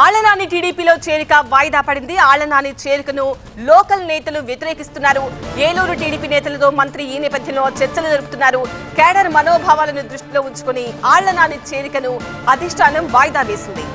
ఆళ్లనాని టీడీపీలో చేరిక వాయిదా పడింది. ఆళ్లనాని చేరికను లోకల్ నేతలు వ్యతిరేకిస్తున్నారు. ఏలూరు టీడీపీ నేతలతో మంత్రి ఈ నేపథ్యంలో చర్చలు జరుపుతున్నారు. కేడర్ మనోభావాలను దృష్టిలో ఉంచుకుని ఆళ్లనాని చేరికను అధిష్టానం వాయిదా వేసింది.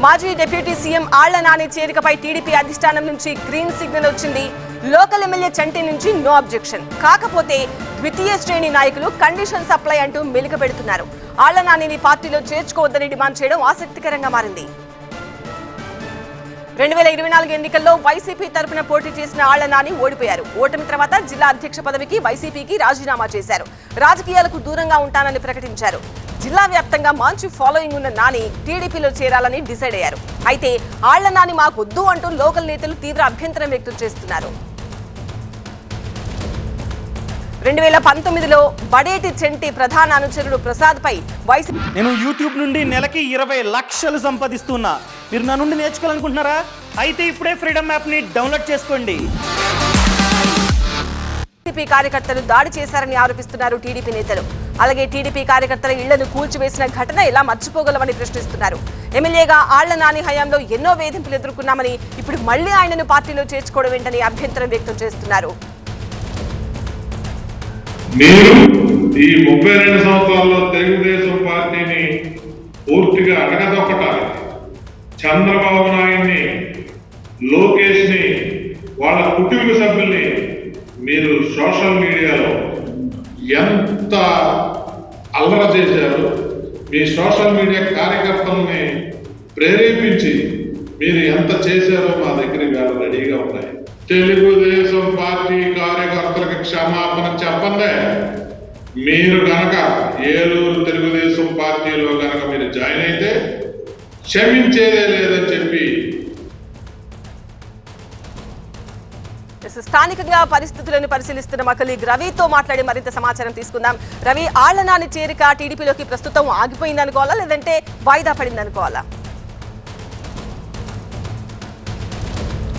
మాజీ డిప్యూటీ సీఎం ఆళ్లనాని చేరికపై టీడీపీ అధిష్టానం నుంచి గ్రీన్ సిగ్నల్ వచ్చింది. లోకల్ ఎమ్మెల్యే చంటి నుంచి నో అబ్జెక్షన్. కాకపోతే ద్వితీయ శ్రేణి నాయకులు కండిషన్ సప్లై అంటూ మెలిక పెడుతున్నారు. ఆళ్లనానిని పార్టీలో చేర్చుకోవద్దని డిమాండ్ చేయడం ఆసక్తికరంగా మారింది. 2024 ఎన్నికల్లో వైసీపీ తరఫున పోటీ చేసిన ఆళ్లనాని ఓడిపోయారు. ఓటమి తర్వాత జిల్లా అధ్యక్ష పదవికి వైసీపీకి రాజీనామా చేశారు. రాజకీయాలకు దూరంగా ఉంటానని ప్రకటించారు. జిల్లా వ్యాప్తంగా మంచి ఫాలోయింగ్ ఉన్న నాని టీడీపీలో చేరాలని డిసైడ్ అయ్యారు. అయితే ఆళ్లనాని మాకొద్దు అంటూ లోకల్ నేతలు తీవ్ర అభ్యంతరం వ్యక్తం చేస్తున్నారు. 2019లో బడేటి చెంటి ప్రధాన అనుచరుడు ప్రసాద్ పై వైసీపీ నేను యూట్యూబ్ నుండి నెలకి 20 లక్షలు సంపాదిస్తున్నా. మీరు నా నుండి నేర్చుకోవాలనుకుంటున్నారా? అయితే ఇప్పుడే ఫ్రీడమ్ యాప్ని డౌన్లోడ్ చేసుకోండి. టీడీపీ కార్యకర్తలు దాడి చేశారని ఆరోపిస్తున్నారు టీడీపీ నేతలు. అలాగే టీడీపీ కార్యకర్తల ఇళ్లను కూల్చివేసిన ఘటన ఎలా మర్చిపోగలమని ప్రశ్నిస్తున్నారు. ఎమ్మెల్యేగా ఆళ్లనాని హయాంలో ఎన్నో వేధింపులు ఎదుర్కొన్నామని, ఇప్పుడు మళ్లీ ఆయనను పార్టీలో చేర్చుకోవడం ఏంటని అభ్యంతరం వ్యక్తం చేస్తున్నారు. మీరు ఈ 32 సంవత్సరాల్లో తెలుగుదేశం పార్టీని పూర్తిగా అడగదొక్కటాలి. చంద్రబాబు నాయుడిని, లోకేష్ ని, వాళ్ళ కుటుంబ సభ్యుల్ని మీరు సోషల్ మీడియాలో ఎంత అల్లర చేశారు. మీ సోషల్ మీడియా కార్యకర్తల్ని ప్రేరేపించి మీరు ఎంత చేశారో మా దగ్గర గారు రెడీగా ఉన్నాయి. తెలుగుదేశం పార్టీ కార్యకర్తలకు క్షమాపణ చెప్పండి. మీరు గనక ఏలూరు తెలుగుదేశం పార్టీలో గనక మీరు జాయిన్ అయితే క్షమించేదే లేదని చెప్పి స్థానికంగా పరిస్థితులను పరిశీలిస్తున్న మా కొలీగ్ రవితో మాట్లాడి మరింత సమాచారం తీసుకుందాం. రవి, ఆళ్లనాని చేరిక టీడీపీలోకి ప్రస్తుతం ఆగిపోయింది అనుకోవాలా, లేదంటే వాయిదా పడింది అనుకోవాలా?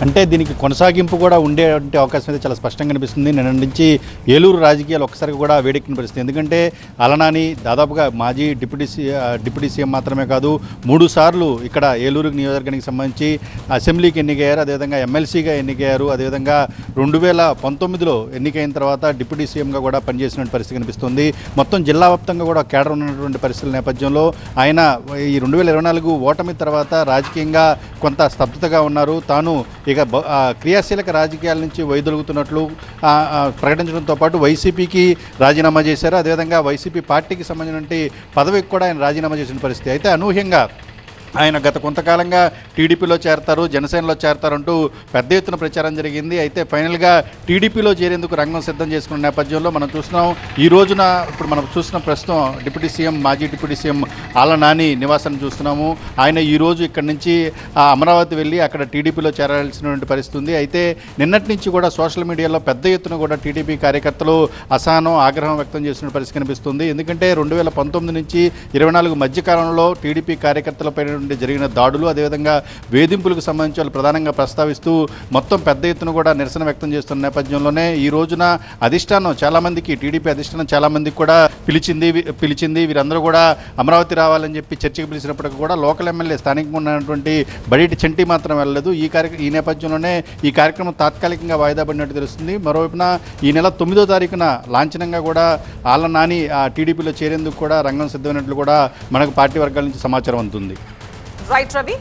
అంటే దీనికి కొనసాగింపు కూడా ఉండే అవకాశం అయితే చాలా స్పష్టంగా కనిపిస్తుంది. నిన్న నుంచి ఏలూరు రాజకీయాలు ఒక్కసారిగా కూడా వేడెక్కిన పరిస్థితి. ఎందుకంటే ఆళ్లనాని దాదాపుగా మాజీ డిప్యూటీ సీఎం మాత్రమే కాదు, 3 సార్లు ఇక్కడ ఏలూరు నియోజకవర్గానికి సంబంధించి అసెంబ్లీకి ఎన్నికయ్యారు. అదేవిధంగా ఎమ్మెల్సీగా ఎన్నికయ్యారు. అదేవిధంగా 2019లో ఎన్నికైన తర్వాత డిప్యూటీ సీఎంగా కూడా పనిచేసిన పరిస్థితి కనిపిస్తుంది. మొత్తం జిల్లా వ్యాప్తంగా కూడా కేడర్ ఉన్నటువంటి పరిస్థితుల నేపథ్యంలో ఆయన ఈ 2024 ఓటమి తర్వాత రాజకీయంగా కొంత స్తబ్దతగా ఉన్నారు. తాను ఇక క్రియాశీలక రాజకీయాల నుంచి వైదొలుగుతున్నట్లు ప్రకటించడంతో పాటు వైసీపీకి రాజీనామా చేశారు. అదేవిధంగా వైసీపీ పార్టీకి సంబంధించిన పదవికి కూడా ఆయన రాజీనామా చేసిన పరిస్థితి. అయితే అనూహ్యంగా ఆయన గత కొంతకాలంగా టీడీపీలో చేరతారు, జనసేనలో చేరతారంటూ పెద్ద ఎత్తున ప్రచారం జరిగింది. అయితే ఫైనల్గా టీడీపీలో చేరేందుకు రంగం సిద్ధం చేసుకున్న నేపథ్యంలో మనం చూస్తున్నాం. ఈ రోజున ఇప్పుడు మనం చూస్తున్న ప్రస్తుతం మాజీ డిప్యూటీ సీఎం ఆళ్లనాని నివాసాన్ని చూస్తున్నాము. ఆయన ఈరోజు ఇక్కడి నుంచి అమరావతి వెళ్ళి అక్కడ టీడీపీలో చేరాల్సినటువంటి పరిస్థితి ఉంది. అయితే నిన్నటి నుంచి కూడా సోషల్ మీడియాలో పెద్ద ఎత్తున కూడా టీడీపీ కార్యకర్తలు అసహనం, ఆగ్రహం వ్యక్తం చేస్తున్న పరిస్థితి కనిపిస్తుంది. ఎందుకంటే 2019 నుంచి 24 మధ్యకాలంలో టీడీపీ కార్యకర్తలపై జరిగిన దాడులు, అదేవిధంగా వేధింపులకు సంబంధించి వాళ్ళు ప్రధానంగా ప్రస్తావిస్తూ మొత్తం పెద్ద ఎత్తున కూడా నిరసన వ్యక్తం చేస్తున్న నేపథ్యంలోనే ఈ రోజున అధిష్టానం చాలామందికి, టీడీపీ అధిష్టానం చాలామందికి కూడా పిలిచింది. వీరందరూ కూడా అమరావతి రావాలని చెప్పి చర్చకు పిలిచినప్పటికీ కూడా లోకల్ ఎమ్మెల్యే స్థానికంగా ఉన్నటువంటి బడేటి చెంటి మాత్రం వెళ్ళలేదు. ఈ నేపథ్యంలోనే ఈ కార్యక్రమం తాత్కాలికంగా వాయిదా పడినట్టు తెలుస్తుంది. మరోవైపున ఈ నెల 9వ తారీఖున లాంఛనంగా కూడా ఆళ్లనాని టీడీపీలో చేరేందుకు కూడా రంగం సిద్ధమైనట్లు కూడా మనకు పార్టీ వర్గాల నుంచి సమాచారం అందుతుంది. రైట్ రవి.